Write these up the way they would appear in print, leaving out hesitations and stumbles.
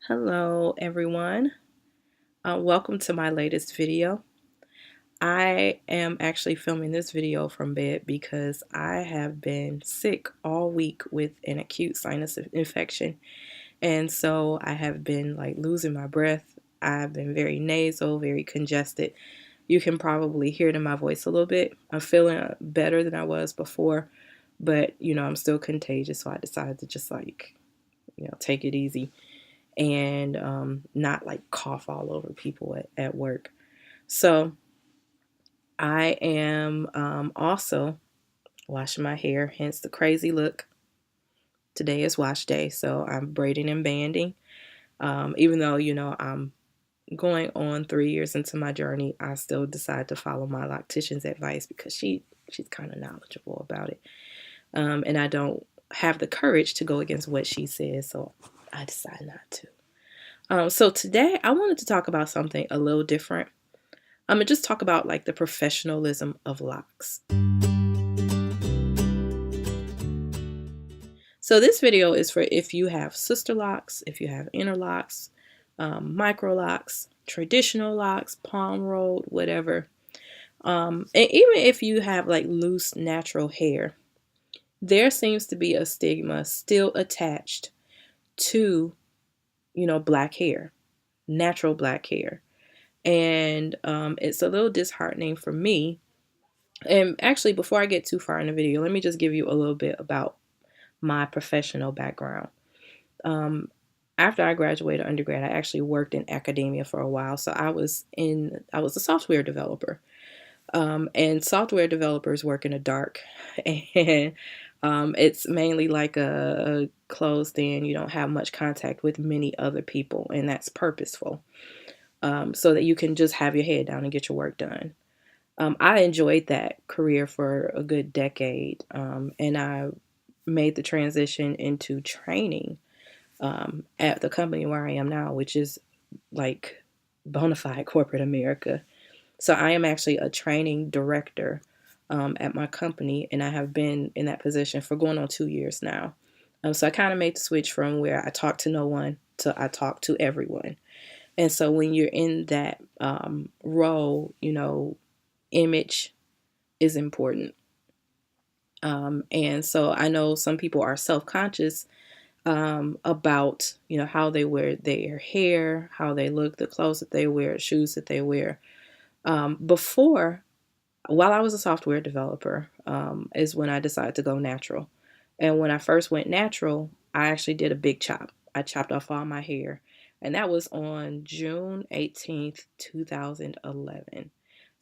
Hello everyone. Welcome to my latest video. I am actually filming this video from bed because I have been sick all week with an acute sinus infection, and so I have been like losing my breath. I've been very nasal, very congested. You can probably hear it in my voice a little bit. I'm feeling better than I was before, but I'm still contagious, so I decided to just take it easy and not like cough all over people at work. So I am also washing my hair, hence the crazy look. Today is wash day, so I'm braiding and banding. Even though, I'm going on 3 years into my journey, I still decide to follow my loctician's advice because she's kind of knowledgeable about it. And I don't have the courage to go against what she says, so I decide not to. So today I wanted to talk about something a little different. I'm gonna just talk about like the professionalism of locks. So this video is for if you have sister locks, if you have inner locks, micro locks, traditional locks, palm rolled, whatever. And even if you have like loose natural hair, there seems to be a stigma still attached to, black hair, natural black hair. And it's a little disheartening for me. And actually, before I get too far in the video, let me just give you a little bit about my professional background. After I graduated undergrad, I actually worked in academia for a while. So I was a software developer. And software developers work in the dark. And it's mainly like a closed in, you don't have much contact with many other people, and that's purposeful. So that you can just have your head down and get your work done. I enjoyed that career for a good decade, and I made the transition into training at the company where I am now, which is like bona fide corporate America. So I am actually a training director at my company, and I have been in that position for going on 2 years now. So I kind of made the switch from where I talk to no one to I talk to everyone. And so when you're in that role, image is important. And so I know some people are self-conscious about, how they wear their hair, how they look, the clothes that they wear, shoes that they wear. While I was a software developer, is when I decided to go natural. And when I first went natural, I actually did a big chop. I chopped off all my hair. And that was on June 18th, 2011.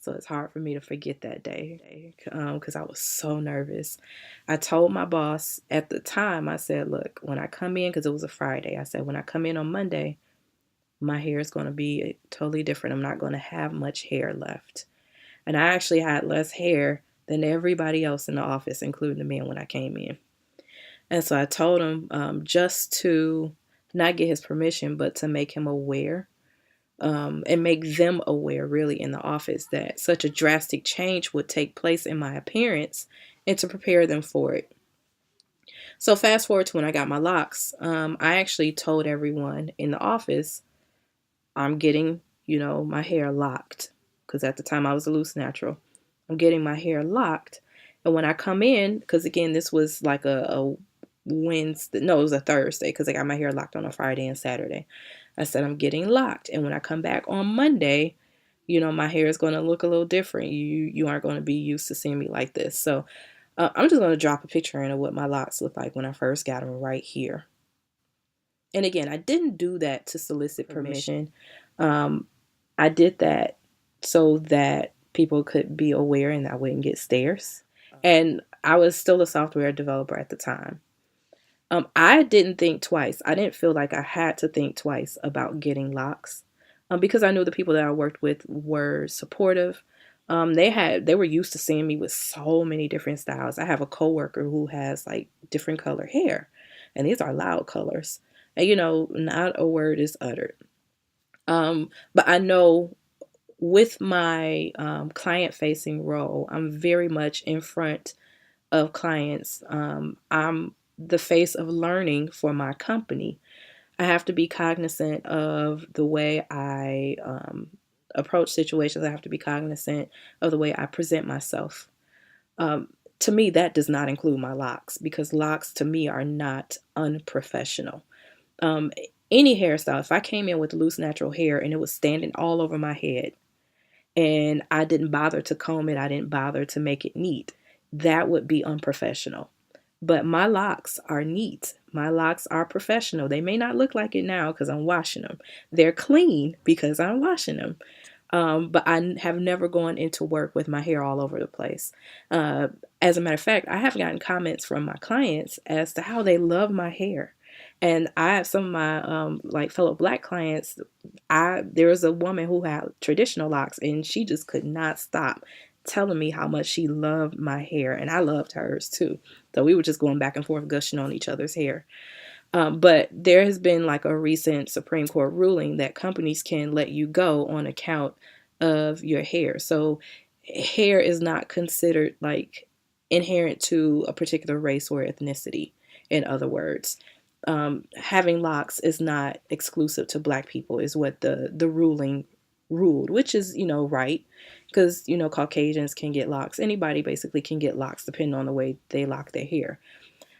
So it's hard for me to forget that day because I was so nervous. I told my boss at the time, I said, look, when I come in, because it was a Friday, I said, when I come in on Monday, my hair is going to be totally different. I'm not going to have much hair left. And I actually had less hair than everybody else in the office, including the men when I came in. And so I told him just to not get his permission, but to make him aware and make them aware really in the office that such a drastic change would take place in my appearance and to prepare them for it. So fast forward to when I got my locks, I actually told everyone in the office I'm getting, my hair locked because at the time I was a loose natural. I'm getting my hair locked. And when I come in, because again, this was like a Wednesday, no, it was a Thursday because I got my hair locked on a Friday and Saturday. I said, I'm getting locked. And when I come back on Monday, my hair is going to look a little different. You aren't going to be used to seeing me like this. So I'm just going to drop a picture in of what my locks look like when I first got them right here. And again, I didn't do that to solicit permission. I did that so that people could be aware and I wouldn't get stares. And I was still a software developer at the time. I didn't think twice. I didn't feel like I had to think twice about getting locks because I knew the people that I worked with were supportive. They were used to seeing me with so many different styles. I have a coworker who has like different color hair, and these are loud colors. And not a word is uttered. But I know with my client-facing role, I'm very much in front of clients. I'm the face of learning for my company. I have to be cognizant of the way I approach situations. I have to be cognizant of the way I present myself. Um, to me, that does not include my locks, because locks to me are not unprofessional. Um, any hairstyle, if I came in with loose natural hair and it was standing all over my head and I didn't bother to comb it, I didn't bother to make it neat, that would be unprofessional. But my locks are neat. My locks are professional. They may not look like it now because I'm washing them. They're clean because I'm washing them. But I have never gone into work with my hair all over the place. Uh, as a matter of fact, I have gotten comments from my clients as to how they love my hair. And I have some of my like fellow black clients. There was a woman who had traditional locks, and she just could not stop telling me how much she loved my hair, and I loved hers too. So we were just going back and forth, gushing on each other's hair. But there has been like a recent Supreme Court ruling that companies can let you go on account of your hair. So hair is not considered like inherent to a particular race or ethnicity, in other words. Having locks is not exclusive to black people, is what the ruling ruled, which is, right. Because, Caucasians can get locks. Anybody basically can get locks depending on the way they lock their hair.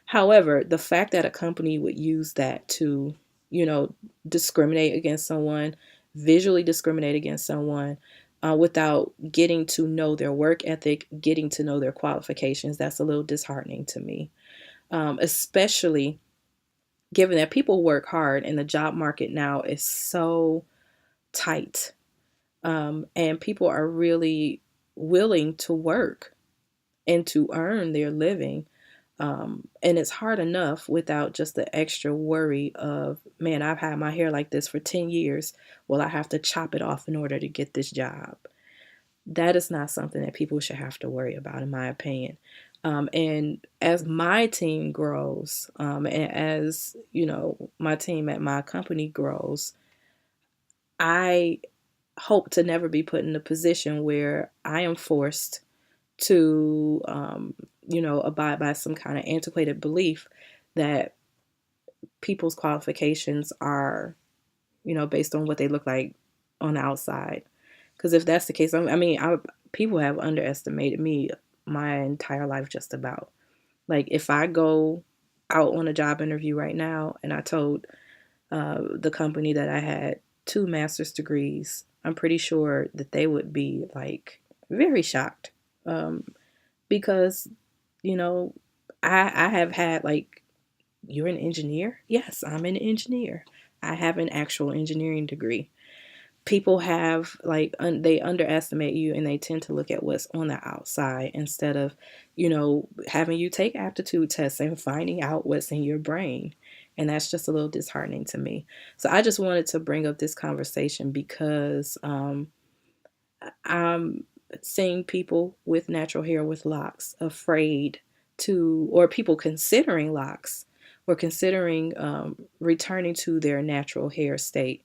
However, the fact that a company would use that to, discriminate against someone, visually discriminate against someone, without getting to know their work ethic, getting to know their qualifications, that's a little disheartening to me. Especially given that people work hard and the job market now is so tight, and people are really willing to work and to earn their living. And it's hard enough without just the extra worry of, man, I've had my hair like this for 10 years. Well, I have to chop it off in order to get this job. That is not something that people should have to worry about, in my opinion. And as my team grows, and as, my team at my company grows, I hope to never be put in a position where I am forced to, abide by some kind of antiquated belief that people's qualifications are, based on what they look like on the outside. Because if that's the case, people have underestimated me my entire life, just about. Like, if I go out on a job interview right now and I told the company that I had 2 master's degrees, I'm pretty sure that they would be like very shocked. Um, because, you know, I have had like, you're an engineer? Yes, I'm an engineer. I have an actual engineering degree. People have like they underestimate you, and they tend to look at what's on the outside instead of, having you take aptitude tests and finding out what's in your brain. And that's just a little disheartening to me. So I just wanted to bring up this conversation because I'm seeing people with natural hair with locks afraid to, or people considering locks, or considering returning to their natural hair state.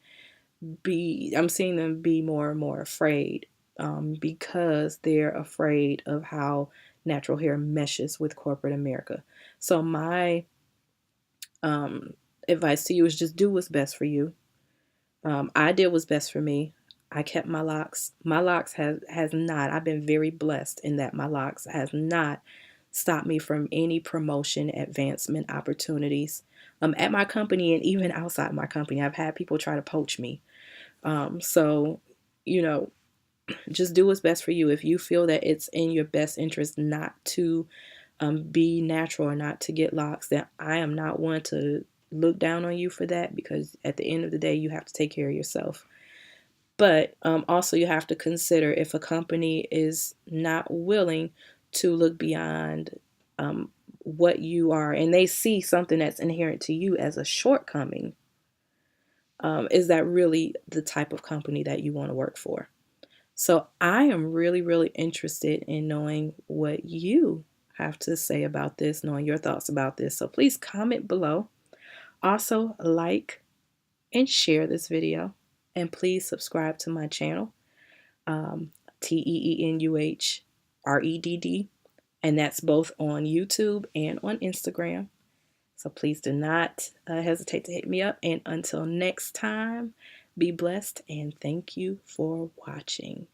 I'm seeing them be more and more afraid, because they're afraid of how natural hair meshes with corporate America. So my um, advice to you is just do what's best for you. I did what's best for me. I kept my locks. My locks has not. I've been very blessed in that my locks has not stopped me from any promotion, advancement opportunities. At my company and even outside my company, I've had people try to poach me. So, you know, just do what's best for you. If you feel that it's in your best interest not to be natural or not to get locks, then I am not one to look down on you for that, because at the end of the day, you have to take care of yourself. But also, you have to consider if a company is not willing to look beyond what you are, and they see something that's inherent to you as a shortcoming, is that really the type of company that you want to work for? So I am really, really interested in knowing what you have to say about this, knowing your thoughts about this. So please comment below. Also, like and share this video. And please subscribe to my channel, TEENUHREDD. And that's both on YouTube and on Instagram. So please do not hesitate to hit me up. And until next time, be blessed and thank you for watching.